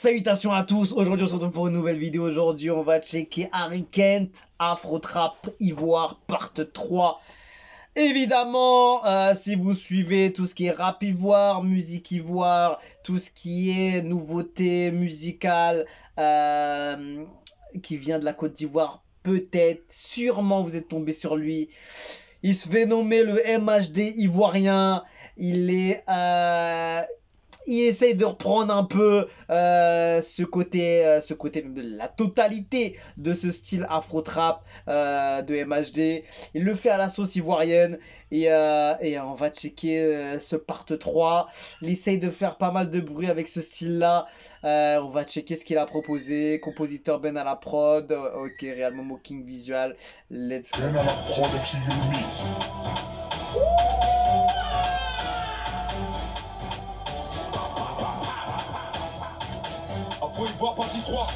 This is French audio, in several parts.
Salutations à tous, aujourd'hui on se retrouve pour une nouvelle vidéo. Aujourd'hui on va checker Harry Kent, Afro Trap Ivoire part 3. Évidemment, si vous suivez tout ce qui est rap ivoire, musique ivoire, tout ce qui est nouveauté musicale qui vient de la Côte d'Ivoire, peut-être, sûrement vous êtes tombé sur lui. Il se fait nommer le MHD ivoirien. Il essaye de reprendre un peu ce côté, la totalité de ce style afro-trap de MHD. Il le fait à la sauce ivoirienne et on va checker ce part 3. Il essaye de faire pas mal de bruit avec ce style-là. On va checker ce qu'il a proposé. Compositeur Ben à la prod. Ok, Real Momo King Visual. Let's go. Ben à la prod qui you mix. Afro Ivoire partie 3.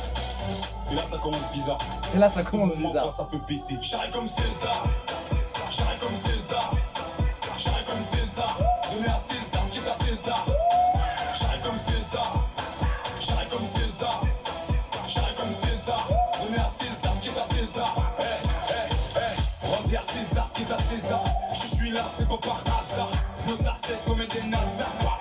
Et là ça commence bizarre. Et là ça commence bizarre. Ça peut péter. J'arrive comme César. J'arrive comme César. J'arrive comme César. Donnez à César ce qui est à César. J'arrive comme César. J'arrive comme César. J'arrive comme César. Donnez à César ce qui est à César. Rendez à César ce qui est à César. Je suis là, c'est pas par hasard. Nos assets comme des nazars.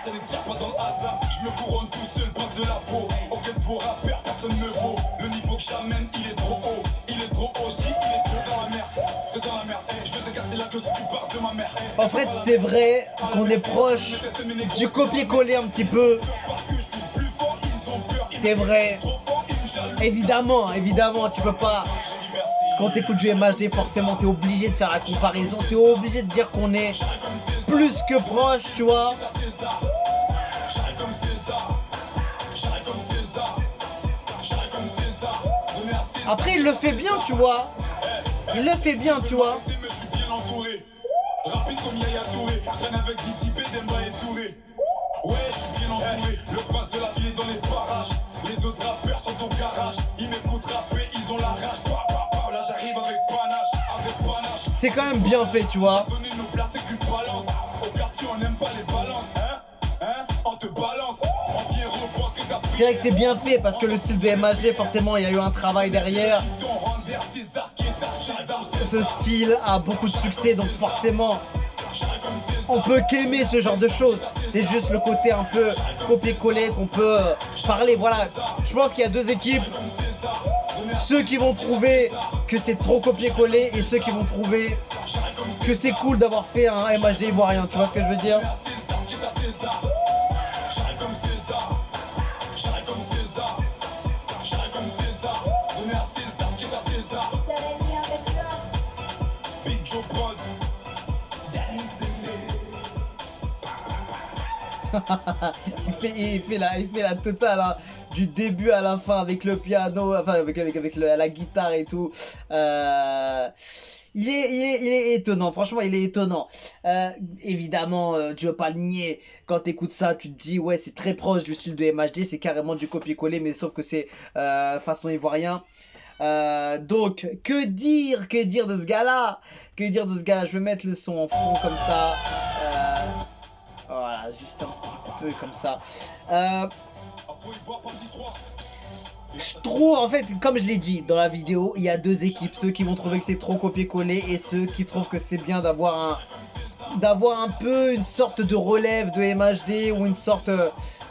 Ça ne tire pas dans le hasard. Je me couronne tout seul, boss de la faux. Aucun de vos rappeurs, personne ne vaut. Le niveau que j'amène, il est trop haut. Il est trop haut, je dis, il est trop dans la merde. T'es dans la merde, je vais te casser la gueule si tu pars de ma mère. En fait, c'est vrai qu'on est proche du copier-coller un petit peu. C'est vrai. Évidemment, tu peux pas. Quand t'écoutes du MHD, forcément, t'es obligé de faire la comparaison. T'es obligé de dire qu'on est plus que proche, tu vois. Après, il le fait bien, tu vois. Il le fait bien, tu vois. Rapide comme Yaya Touré, traîne avec Didi, Demba et Touré. Ouais, je suis bien entouré. Le prince de la ville est dans les parages. Les autres rappeurs sont au garage. Ils m'écoutent rapper, ils ont la rage. Là, j'arrive avec panache. C'est quand même bien fait, tu vois. Donner nos plats, c'est qu'une balance. Au quartier, on n'aime pas les balances. On te balance. On vient repense que t'as pris. C'est vrai que c'est bien fait parce que le style de MHD, forcément, il y a eu un travail derrière. Ce style a beaucoup de succès, donc forcément, on peut qu'aimer ce genre de choses. C'est juste le côté un peu copier-coller qu'on peut parler. Voilà, je pense qu'il y a deux équipes. Ceux qui vont trouver que c'est trop copier-coller et ceux qui vont trouver que c'est cool d'avoir fait un MHD ivoirien. Tu vois ce que je veux dire? il fait la totale, hein, du début à la fin avec le piano, enfin avec la guitare et tout. Il est étonnant, franchement il est étonnant. Évidemment, tu veux pas le nier, quand t'écoutes ça tu te dis ouais c'est très proche du style de MHD, c'est carrément du copier-coller, mais sauf que c'est façon ivoirien. Donc que dire de ce gars-là? Je vais mettre le son en fond comme ça. Voilà, juste un petit peu comme ça. Je trouve, en fait, comme je l'ai dit dans la vidéo, il y a deux équipes. Ceux qui vont trouver que c'est trop copier-coller et ceux qui trouvent que c'est bien d'avoir un peu une sorte de relève de MHD ou une sorte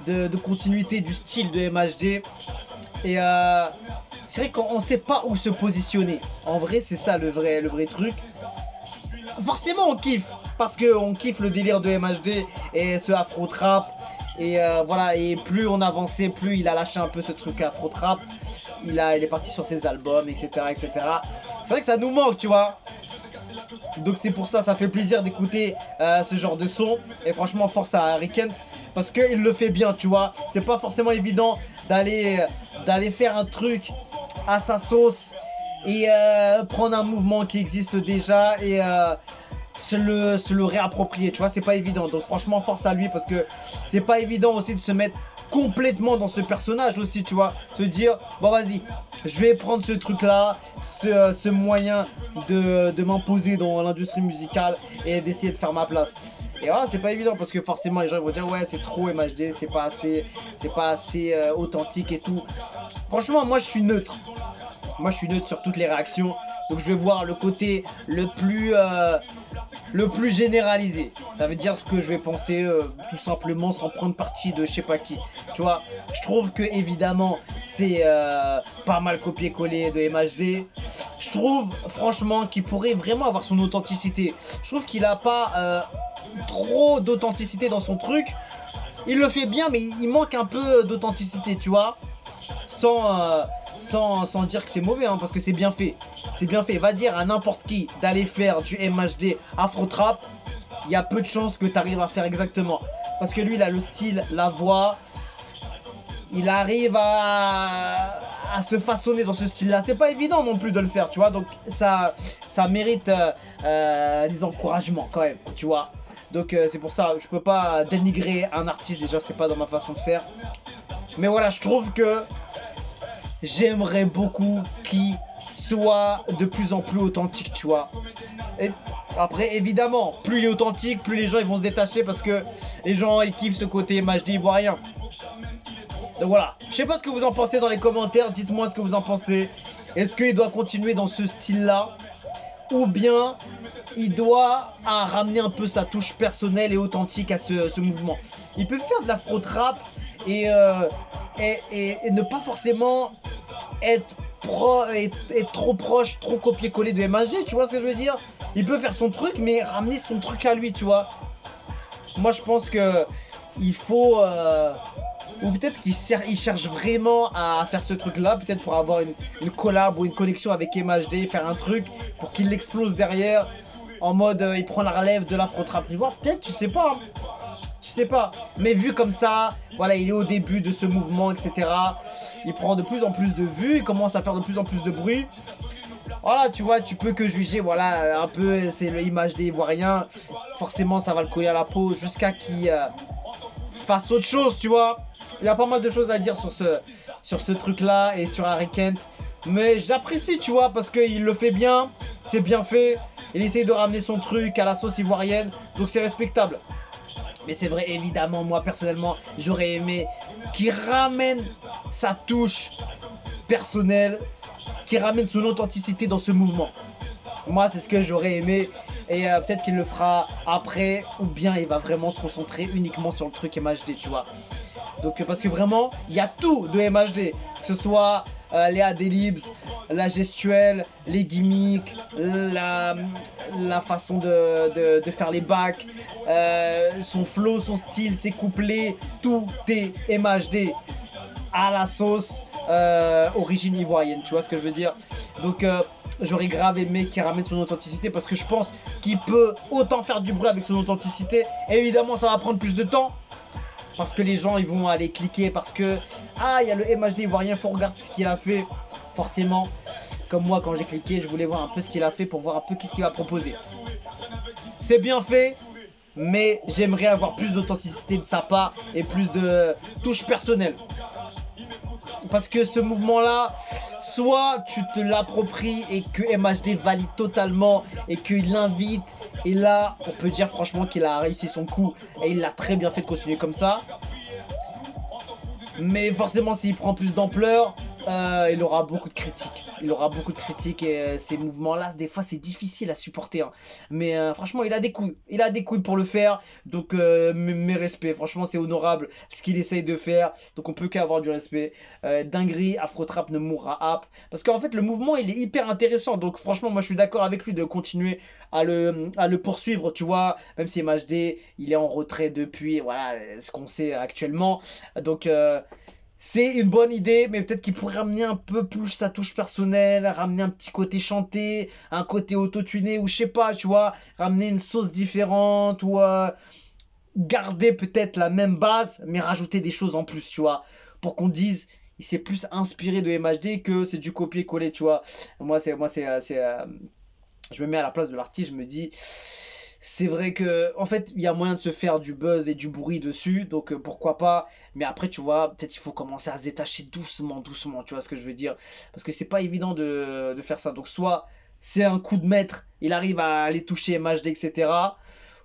de continuité du style de MHD. Et c'est vrai qu'on ne sait pas où se positionner. En vrai, c'est ça le vrai truc. Forcément on kiffe parce qu'on kiffe le délire de MHD et ce afro trap et voilà, et plus on avançait, plus il a lâché un peu ce truc afro trap, il est parti sur ses albums, etc. C'est vrai que ça nous manque, tu vois, donc c'est pour ça fait plaisir d'écouter ce genre de son. Et franchement force à Harry Kent parce qu'il le fait bien, tu vois. C'est pas forcément évident d'aller faire un truc à sa sauce et prendre un mouvement qui existe déjà et se le réapproprier, tu vois, c'est pas évident. Donc franchement force à lui parce que c'est pas évident aussi de se mettre complètement dans ce personnage aussi, tu vois, se dire bon vas-y, je vais prendre ce truc là, ce moyen de m'imposer dans l'industrie musicale et d'essayer de faire ma place. Et voilà, c'est pas évident parce que forcément les gens vont dire ouais c'est trop MHD, c'est pas assez authentique et tout. Franchement, moi je suis neutre. Moi je suis neutre sur toutes les réactions. Donc je vais voir le côté le plus généralisé. Ça veut dire ce que je vais penser tout simplement sans prendre parti de je sais pas qui. Tu vois, je trouve que évidemment c'est pas mal copié-collé de MHD. Je trouve franchement qu'il pourrait vraiment avoir son authenticité. Je trouve qu'il a pas trop d'authenticité dans son truc. Il le fait bien mais il manque un peu d'authenticité, tu vois. Sans dire que c'est mauvais, hein, parce que c'est bien fait. C'est bien fait. Va dire à n'importe qui d'aller faire du MHD Afro Trap, il y a peu de chances que tu arrives à faire exactement. Parce que lui, il a le style, la voix. Il arrive à se façonner dans ce style-là. C'est pas évident non plus de le faire, tu vois. Donc ça mérite des encouragements quand même, tu vois. Donc c'est pour ça, je peux pas dénigrer un artiste, déjà c'est pas dans ma façon de faire. Mais voilà, je trouve que j'aimerais beaucoup qu'il soit de plus en plus authentique, tu vois. Et après, évidemment, plus il est authentique, plus les gens ils vont se détacher parce que les gens ils kiffent ce côté MHD ivoirien. Donc voilà, je sais pas ce que vous en pensez dans les commentaires, dites-moi ce que vous en pensez. Est-ce qu'il doit continuer dans ce style-là ou bien il doit ramener un peu sa touche personnelle et authentique à ce mouvement. Il peut faire de l'afro-trap et ne pas forcément être trop proche, trop copier-coller de MHD, tu vois ce que je veux dire. Il peut faire son truc mais ramener son truc à lui, tu vois. Moi je pense que il faut ou peut-être qu'il cherche vraiment à faire ce truc là, peut-être pour avoir une collab ou une connexion avec MHD, faire un truc pour qu'il l'explose derrière, en mode il prend la relève de l'afro-trap ivoire, peut-être, tu sais pas, hein. Tu sais pas, mais vu comme ça, voilà, il est au début de ce mouvement, etc. Il prend de plus en plus de vues, il commence à faire de plus en plus de bruit. Voilà, tu vois, tu peux que juger, voilà, un peu, c'est le MHD ivoirien, forcément ça va le coller à la peau jusqu'à qu'il fasse autre chose, tu vois. Il y a pas mal de choses à dire sur ce truc là et sur Harry Kent, mais j'apprécie, tu vois, parce qu'il le fait bien, c'est bien fait, il essaye de ramener son truc à la sauce ivoirienne, donc c'est respectable. Mais c'est vrai, évidemment, moi personnellement, j'aurais aimé qu'il ramène sa touche personnelle, qu'il ramène son authenticité dans ce mouvement. Moi, c'est ce que j'aurais aimé. Et peut-être qu'il le fera après, ou bien il va vraiment se concentrer uniquement sur le truc MHD, tu vois. Donc, parce que vraiment, il y a tout de MHD. Que ce soit les adlibs, la gestuelle, les gimmicks, la façon de faire les backs, son flow, son style, ses couplets, tout est MHD à la sauce origine ivoirienne, tu vois ce que je veux dire. Donc j'aurais grave aimé qu'il ramène son authenticité parce que je pense qu'il peut autant faire du bruit avec son authenticité. Évidemment ça va prendre plus de temps parce que les gens ils vont aller cliquer parce que il y a le MHD ivoirien, faut regarder ce qu'il a fait. Forcément, comme moi quand j'ai cliqué, je voulais voir un peu ce qu'il a fait pour voir un peu qu'est-ce qu'il va proposer. C'est bien fait, mais j'aimerais avoir plus d'authenticité de sa part et plus de touche personnelle. Parce que ce mouvement-là, soit tu te l'appropries et que MHD valide totalement et qu'il l'invite, et là, on peut dire franchement qu'il a réussi son coup et il l'a très bien fait de continuer comme ça. Mais forcément, s'il prend plus d'ampleur, il aura beaucoup de critiques. Il aura beaucoup de critiques et ces mouvements-là, des fois, c'est difficile à supporter, hein. Mais franchement, il a des couilles. Il a des couilles pour le faire. Donc, mes respects. Franchement, c'est honorable ce qu'il essaye de faire. Donc, on peut qu'avoir du respect. Dinguerie, Afro-Trap ne mourra pas. Parce qu'en fait, le mouvement, il est hyper intéressant. Donc, franchement, moi, je suis d'accord avec lui de continuer à le poursuivre, tu vois. Même si MHD, il est en retrait depuis, voilà, ce qu'on sait actuellement. Donc, c'est une bonne idée, mais peut-être qu'il pourrait ramener un peu plus sa touche personnelle, ramener un petit côté chanté, un côté autotuné, ou je sais pas, tu vois, ramener une sauce différente, ou garder peut-être la même base, mais rajouter des choses en plus, tu vois, pour qu'on dise, il s'est plus inspiré de MHD que c'est du copier-coller, tu vois. Je me mets à la place de l'artiste, je me dis, c'est vrai que en fait il y a moyen de se faire du buzz et du bruit dessus, donc pourquoi pas. Mais après tu vois, peut-être il faut commencer à se détacher doucement, tu vois ce que je veux dire, parce que c'est pas évident de faire ça. Donc soit c'est un coup de maître, il arrive à aller toucher MHD, etc.,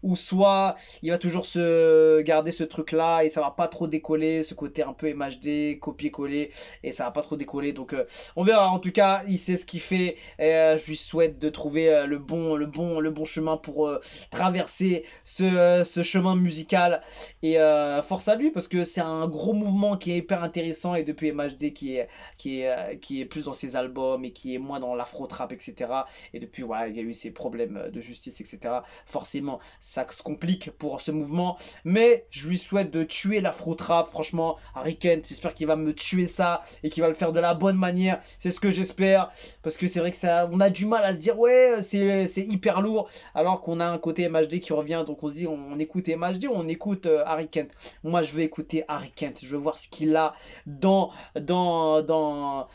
ou soit il va toujours se garder ce truc là et ça va pas trop décoller, ce côté un peu MHD, copier-coller, et ça va pas trop décoller. Donc on verra. En tout cas, il sait ce qu'il fait, et je lui souhaite de trouver le bon chemin pour traverser ce chemin musical, et force à lui parce que c'est un gros mouvement qui est hyper intéressant, et depuis MHD qui est plus dans ses albums et qui est moins dans l'afro trap, etc. Et depuis, voilà, il y a eu ces problèmes de justice, etc. Forcément, ça se complique pour ce mouvement. Mais je lui souhaite de tuer l'afro trap. Franchement, Harry Kent, j'espère qu'il va me tuer ça et qu'il va le faire de la bonne manière. C'est ce que j'espère. Parce que c'est vrai que ça, on a du mal à se dire, ouais, c'est hyper lourd. Alors qu'on a un côté MHD qui revient. Donc on se dit, on écoute MHD ou on écoute Harry Kent. Moi, je veux écouter Harry Kent. Je veux voir ce qu'il a dans, dans, dans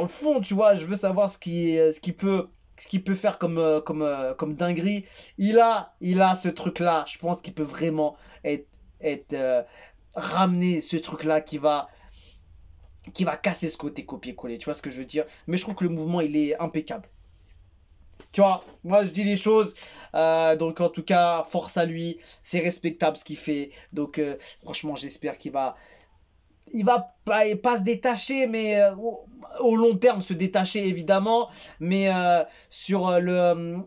le fond, tu vois. Je veux savoir ce qu'il peut faire comme dinguerie. Il a ce truc-là. Je pense qu'il peut vraiment être ramener ce truc-là qui va casser ce côté copier-coller. Tu vois ce que je veux dire? Mais je trouve que le mouvement, il est impeccable. Tu vois, moi je dis les choses, donc en tout cas, force à lui, c'est respectable ce qu'il fait. Donc franchement, j'espère il va pas se détacher, mais au long terme se détacher évidemment, mais sur le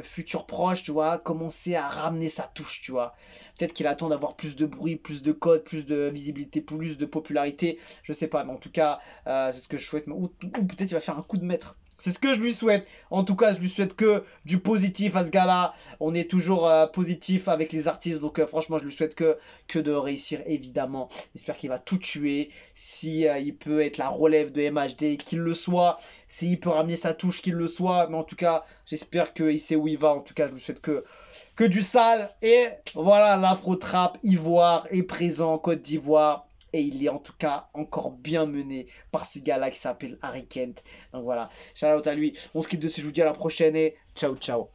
futur proche, tu vois, commencer à ramener sa touche, tu vois. Peut-être qu'il attend d'avoir plus de bruit, plus de codes, plus de visibilité, plus de popularité, je sais pas, mais en tout cas, c'est ce que je souhaite. Ou peut-être il va faire un coup de maître. C'est ce que je lui souhaite. En tout cas, je lui souhaite que du positif à ce gars-là. On est toujours positif avec les artistes. Donc franchement, je lui souhaite que de réussir, évidemment. J'espère qu'il va tout tuer. Si il peut être la relève de MHD, qu'il le soit. S'il peut ramener sa touche, qu'il le soit. Mais en tout cas, j'espère qu'il sait où il va. En tout cas, je lui souhaite que du sale. Et voilà, l'afro-trap ivoire est présent en Côte d'Ivoire. Et il est en tout cas encore bien mené par ce gars-là qui s'appelle Harry Kent. Donc voilà, shout out à lui. On se quitte dessus, je vous dis à la prochaine et ciao ciao.